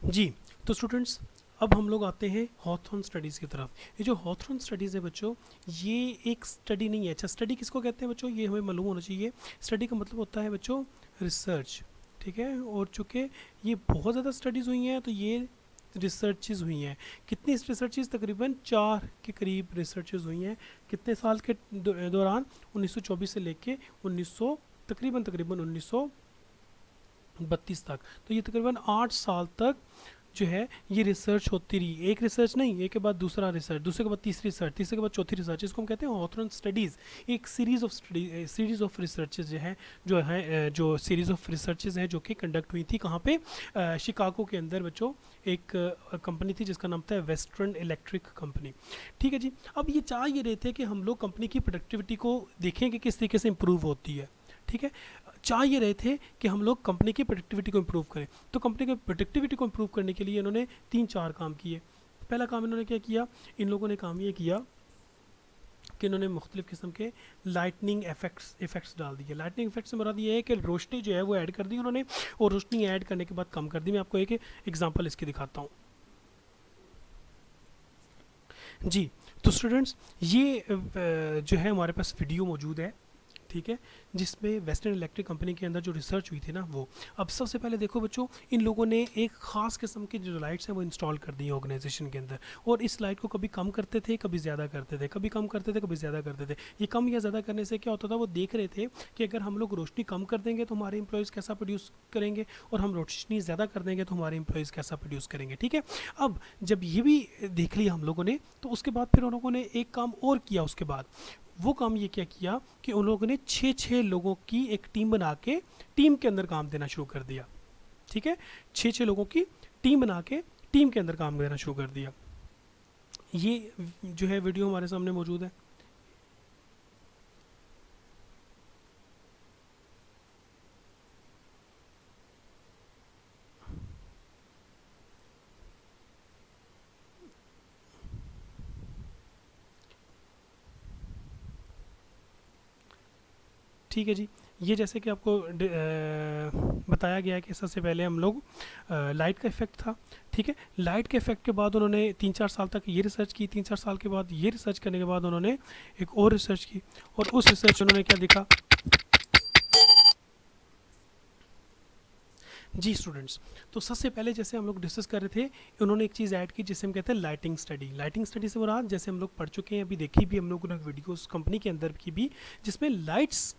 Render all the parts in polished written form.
जी, तो स्टूडेंट्स अब हम लोग आते हैं हॉथॉर्न स्टडीज़ की तरफ। ये जो हॉथॉर्न स्टडीज़ है बच्चों, ये एक स्टडी नहीं है। अच्छा, स्टडी किसको कहते हैं बच्चों, ये हमें मालूम होना चाहिए। स्टडी का मतलब होता है बच्चों रिसर्च, ठीक है। और चूँकि ये बहुत ज़्यादा स्टडीज़ हुई हैं तो ये रिसर्चेज हुई हैं। कितनी रिसर्चेज? तकरीबन 4 के करीब रिसर्चेज हुई हैं। कितने साल के दौरान? 1924 से लेके 1900 तकरीबन 1932 तक। तो ये तकरीबन 8 साल तक जो है ये रिसर्च होती रही। एक रिसर्च नहीं, एक के बाद दूसरा रिसर्च, दूसरे के बाद तीसरी रिसर्च, तीसरे के बाद चौथी रिसर्च। इसको हम कहते हैं हॉथॉर्न स्टडीज़। एक series of study, series of researches जो सीरीज ऑफ रिसर्चेज हैं जो कि कंडक्ट हुई थी कहाँ पे? शिकागो के अंदर बच्चों। एक कंपनी थी जिसका नाम था वेस्टर्न इलेक्ट्रिक कंपनी। ठीक है जी। अब ये चाह ये रहे थे कि हम लोग कंपनी की प्रोडक्टिविटी को देखें कि किस तरीके से इम्प्रूव होती है। ठीक है। चाह ये रहे थे कि हम लोग कंपनी की प्रोडक्टिविटी को इम्प्रूव करें। तो कंपनी की प्रोडक्टिविटी को इम्प्रूव करने के लिए इन्होंने 3-4 काम किए। पहला काम इन्होंने क्या किया? इन लोगों ने काम ये किया कि इन्होंने मुख्तलिफ़ किस्म के लाइटनिंग इफेक्ट्स डाल दिए। लाइटनिंग इफेक्ट्स से मुराद ये है कि रोशनी जो है वो ऐड कर दी उन्होंने, और रोशनी ऐड करने के बाद कम कर दी। मैं आपको एक एग्जांपल इसकी दिखाता हूँ। जी, तो स्टूडेंट्स ये जो है हमारे पास वीडियो मौजूद है, ठीक है, जिसमें वेस्टर्न इलेक्ट्रिक कंपनी के अंदर जो रिसर्च हुई थी ना वो। अब सबसे पहले देखो बच्चों, इन लोगों ने एक ख़ास किस्म की जो लाइट्स हैं वो इंस्टॉल कर दी है ऑर्गेनाइजेशन के अंदर। और इस लाइट को कभी कम करते थे, कभी ज़्यादा करते थे, कभी कम करते थे, कभी ज़्यादा करते थे। ये कम या ज़्यादा करने से क्या होता था? वो देख रहे थे कि अगर हम लोग रोशनी कम कर देंगे तो हमारे इंप्लॉयज़ कैसा प्रोड्यूस करेंगे, और हम रोशनी ज़्यादा कर देंगे तो हमारे इंप्लॉयज़ कैसा प्रोड्यूस करेंगे। ठीक है। अब जब ये भी देख लिया हम लोगों ने, तो उसके बाद फिर उन लोगों ने एक काम और किया। उसके बाद वो काम ये क्या किया कि उन लोगों ने 6-6 लोगों की एक टीम बना के टीम के अंदर काम देना शुरू कर दिया। ठीक है। 6-6 लोगों की टीम बना के टीम के अंदर काम देना शुरू कर दिया। ये जो है वीडियो हमारे सामने मौजूद है। ठीक है जी। ये जैसे कि आपको बताया गया है कि सबसे पहले हम लोग लाइट का इफेक्ट था। ठीक है। लाइट के इफेक्ट के बाद उन्होंने 3-4 साल तक ये रिसर्च की। 3-4 साल के बाद ये रिसर्च करने के बाद उन्होंने एक और रिसर्च की, और उस रिसर्च में उन्होंने क्या देखा? जी स्टूडेंट्स, तो सबसे पहले जैसे हम लोग डिस्कस कर रहे थे, उन्होंने एक चीज़ ऐड की जिसे हम कहते हैं लाइटिंग स्टडी। लाइटिंग स्टडी से मुराद, जैसे हम लोग पढ़ चुके हैं, अभी देखी भी हम लोगों ने वीडियोस कंपनी के अंदर की भी, जिसमें लाइट्स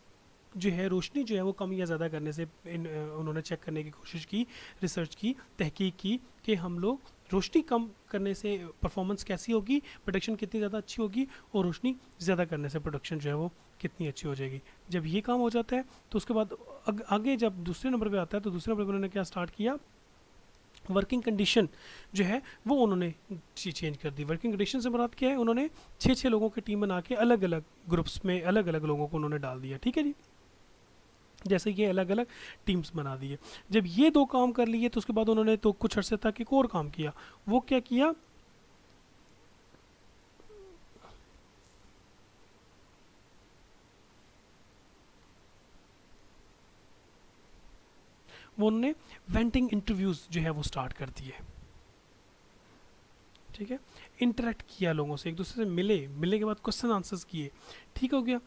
जो है, रोशनी जो है वो कम या ज़्यादा करने से उन्होंने चेक करने की कोशिश की, रिसर्च की, तहकीक की कि हम लोग रोशनी कम करने से परफॉर्मेंस कैसी होगी, प्रोडक्शन कितनी ज़्यादा अच्छी होगी, और रोशनी ज़्यादा करने से प्रोडक्शन जो है वो कितनी अच्छी हो जाएगी। जब ये काम हो जाता है तो उसके बाद आगे जब दूसरे नंबर पे आता है, तो दूसरे नंबर पर उन्होंने क्या स्टार्ट किया? वर्किंग कंडीशन जो है वो उन्होंने चेंज कर दी। वर्किंग कंडीशन से मुराद क्या है? उन्होंने 6-6 लोगों की टीम बना के अलग अलग ग्रुप्स में अलग अलग लोगों को उन्होंने डाल दिया। ठीक है जी। जैसे ये अलग अलग टीम्स बना दिए। जब ये 2 काम कर लिए तो उसके बाद उन्होंने तो कुछ अरसे तक एक और काम किया। वो क्या किया? वो उन्होंने वेंटिंग इंटरव्यूज़ जो है वो स्टार्ट कर दिए। ठीक है। इंटरेक्ट किया लोगों से, एक दूसरे से मिले, मिलने के बाद क्वेश्चन आंसर्स किए। ठीक हो गया।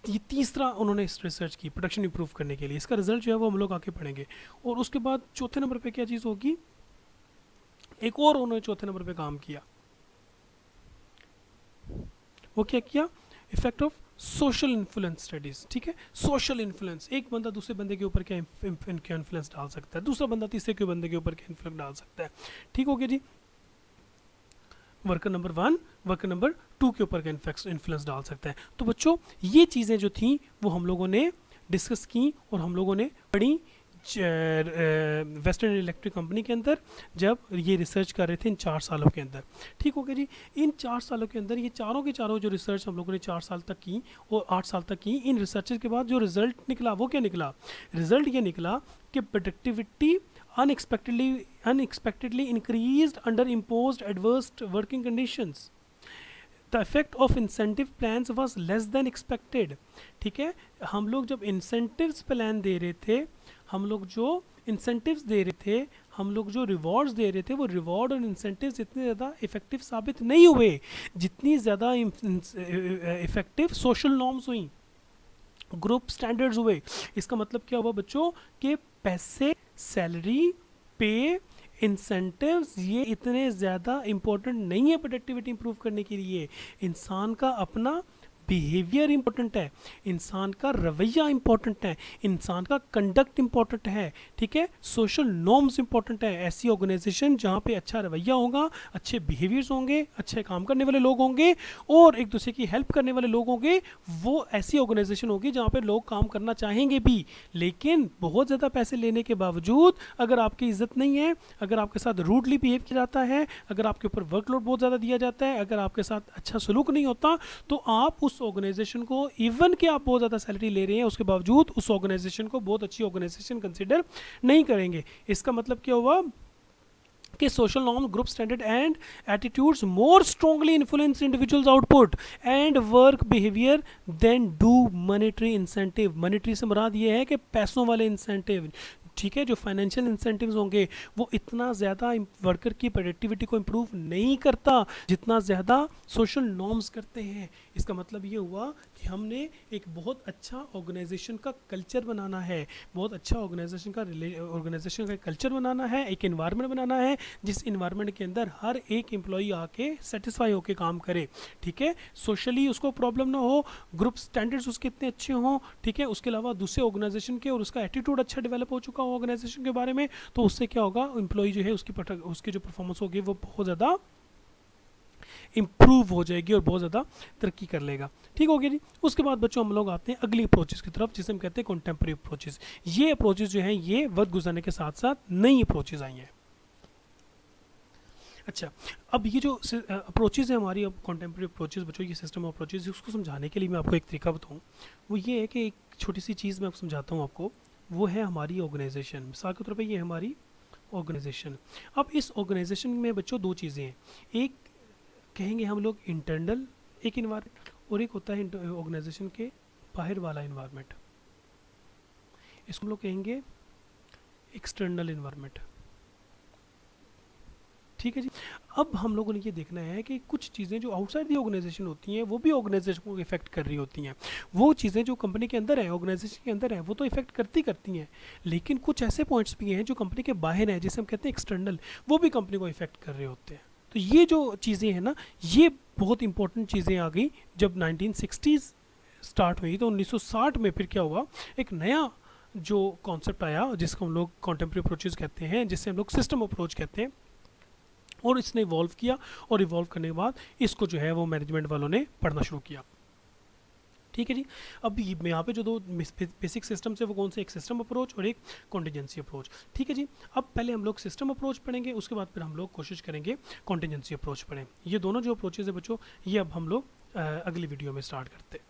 ये तीसरा उन्होंने इस रिसर्च की प्रोडक्शन इंप्रूव करने के लिए। इसका रिजल्ट जो है वो हम लोग आके पढ़ेंगे। और उसके बाद चौथे नंबर पे क्या चीज़ होगी? एक और उन्होंने चौथे नंबर पे काम किया। वो क्या किया? Effect of social influence studies. ठीक है। सोशल इन्फ्लुएंस, एक बंदा दूसरे बंदे के ऊपर क्या इन्फ्लुएंस डाल सकता है, दूसरा बंदा तीसरे के बंदे के ऊपर क्या इन्फ्लुएंस डाल सकता है। ठीक हो गया जी। वर्कर नंबर 1 वर्कर नंबर 2 के ऊपर का इन्फ्लुएंस डाल सकता है। तो बच्चों ये चीज़ें जो थी वो हम लोगों ने डिस्कस की और हम लोगों ने पढ़ी वेस्टर्न इलेक्ट्रिक कंपनी के अंदर, जब ये रिसर्च कर रहे थे इन 4 सालों के अंदर। ठीक हो गया जी। इन 4 सालों के अंदर ये चारों के चारों जो रिसर्च हम लोगों ने 4 साल तक की और 8 साल तक की, इन रिसर्चेज के बाद जो रिजल्ट निकला वो क्या निकला? रिजल्ट ये निकला कि productivity unexpectedly increased under imposed adverse working conditions. The effect of incentive plans was less than expected. ठीक है। हम लोग जब incentives प्लान दे रहे थे, हम लोग जो incentives दे रहे थे, हम लोग जो रिवॉर्ड्स दे रहे थे वो रिवॉर्ड और इंसेंटिव्स इतने ज़्यादा इफेक्टिव साबित नहीं हुए जितनी ज़्यादा इफेक्टिव सोशल नॉर्म्स हुई, ग्रुप स्टैंडर्ड्स हुए। इसका मतलब क्या हुआ बच्चों कि पैसे, सैलरी, पे, इंसेंटिव्स ये इतने ज़्यादा इम्पोर्टेंट नहीं है प्रोडक्टिविटी इंप्रूव करने के लिए। इंसान का अपना बिहेवियर इंपॉर्टेंट है, इंसान का रवैया इंपॉर्टेंट है, इंसान का कंडक्ट इंपॉर्टेंट है, ठीक है, सोशल नॉर्म्स इंपॉर्टेंट है। ऐसी ऑर्गेनाइजेशन जहाँ पे अच्छा रवैया होगा, अच्छे बिहेवियर्स होंगे, अच्छे काम करने वाले लोग होंगे और एक दूसरे की हेल्प करने वाले लोग होंगे, वो ऐसी ऑर्गेनाइजेशन होगी जहाँ पे लोग काम करना चाहेंगे भी। लेकिन बहुत ज़्यादा पैसे लेने के बावजूद अगर आपकी इज्जत नहीं है, अगर आपके साथ रूडली बिहेव किया जाता है, अगर आपके ऊपर वर्कलोड बहुत ज़्यादा दिया जाता है, अगर आपके साथ अच्छा सलूक नहीं होता, तो आप उस ऑर्गेनाइजेशन को, इवन कि आप बहुत ज़्यादा सैलरी ले रहे हैं उसके बावजूद, उस ऑर्गेनाइजेशन को बहुत अच्छी ऑर्गेनाइजेशन कंसिडर नहीं करेंगे। इसका मतलब क्या हुआ कि social norm, group standard and attitudes more strongly influence individuals output and work behaviour than do monetary incentive. Monetary से मुराद ये है कि पैसों वाले इंसेंटिव, ठीक है, जो फाइनेंशियल इंसेंटिव्स होंगे वो इतना ज़्यादा वर्कर की प्रोडक्टिविटी को इम्प्रूव नहीं करता जितना ज़्यादा सोशल नॉर्म्स करते हैं। इसका मतलब ये हुआ कि हमने एक बहुत अच्छा ऑर्गेनाइजेशन का कल्चर बनाना है, बहुत अच्छा ऑर्गेनाइजेशन का कल्चर बनाना है, एक इन्वायरमेंट बनाना है जिस इन्वायरमेंट के अंदर हर एक एम्प्लॉई आके सेटिस्फाई होकर काम करे, ठीक है, सोशली उसको प्रॉब्लम ना हो, ग्रुप स्टैंडर्ड्स उसके इतने अच्छे हों, ठीक है, उसके अलावा दूसरे ऑर्गेनाइजेशन के और उसका एटीट्यूड अच्छा डेवलप हो चुका हो ऑर्गेनाइजेशन के बारे में, तो उससे क्या होगा, एम्प्लॉई जो है उसकी जो परफॉर्मेंस होगी वो बहुत ज़्यादा इम्प्रूव हो जाएगी और बहुत ज़्यादा तरक्की कर लेगा। ठीक हो गया जी। उसके बाद बच्चों हम लोग आते हैं अगली अप्रोचेस की तरफ जिसे हम कहते हैं कॉन्टेम्प्रेरी अप्रोचेस। ये अप्रोचेस जो हैं ये वक्त गुजरने के साथ साथ नई अप्रोचेस आई हैं। अच्छा, अब ये जो अप्रोचेस है हमारी, अब कॉन्टेम्प्रेरी अप्रोचेस बच्चों, ये सिस्टम ऑफ अप्रोचेस, उसको समझाने के लिए मैं आपको एक तरीका बताऊँ, वो ये है कि एक छोटी सी चीज़ मैं समझाता हूँ आपको, वो है हमारी ऑर्गेनाइजेशन। मिसाल के तौर पर ये हमारी ऑर्गेनाइजेशन। अब इस ऑर्गेनाइजेशन में बच्चों दो चीज़ें हैं, एक कहेंगे हम लोग इंटरनल एक इन्वायरमेंट और एक होता है ऑर्गेनाइजेशन के बाहर वाला इन्वायरमेंट, इसको हम लोग कहेंगे एक्सटर्नल इन्वायरमेंट। ठीक है जी। अब हम लोगों ने ये देखना है कि कुछ चीज़ें जो आउटसाइड दी ऑर्गेनाइजेशन होती हैं वो भी ऑर्गेनाइजेशन को इफेक्ट कर रही होती हैं। वो चीज़ें जो कंपनी के अंदर है, ऑर्गेनाइजेशन के अंदर है, वो तो इफेक्ट करती हैं, लेकिन कुछ ऐसे पॉइंट्स भी हैं जो कंपनी के बाहर हैं, जिसे हम कहते हैं एक्सटर्नल, वो भी कंपनी को इफेक्ट कर रहे होते हैं। तो ये जो चीज़ें हैं ना, ये बहुत इंपॉर्टेंट चीज़ें आ गई जब 1960s स्टार्ट हुई। तो 1960 में फिर क्या हुआ, एक नया जो कॉन्सेप्ट आया जिसको हम लोग कॉन्टेम्प्रेरी अप्रोचेस कहते हैं, जिससे हम लोग सिस्टम अप्रोच कहते हैं, और इसने इवॉल्व किया, और इवॉल्व करने के बाद इसको जो है वो मैनेजमेंट वालों ने पढ़ना शुरू किया। ठीक है जी। अब यहाँ पे जो दो बेसिक सिस्टम्स है वो कौन से, एक सिस्टम अप्रोच और एक कॉन्टिजेंसी अप्रोच। ठीक है जी। अब पहले हम लोग सिस्टम अप्रोच पढ़ेंगे, उसके बाद फिर हम लोग कोशिश करेंगे कॉन्टिजेंसी अप्रोच पढ़ें। ये दोनों जो अप्रोचेज है बच्चों, ये अब हम लोग अगली वीडियो में स्टार्ट करते हैं।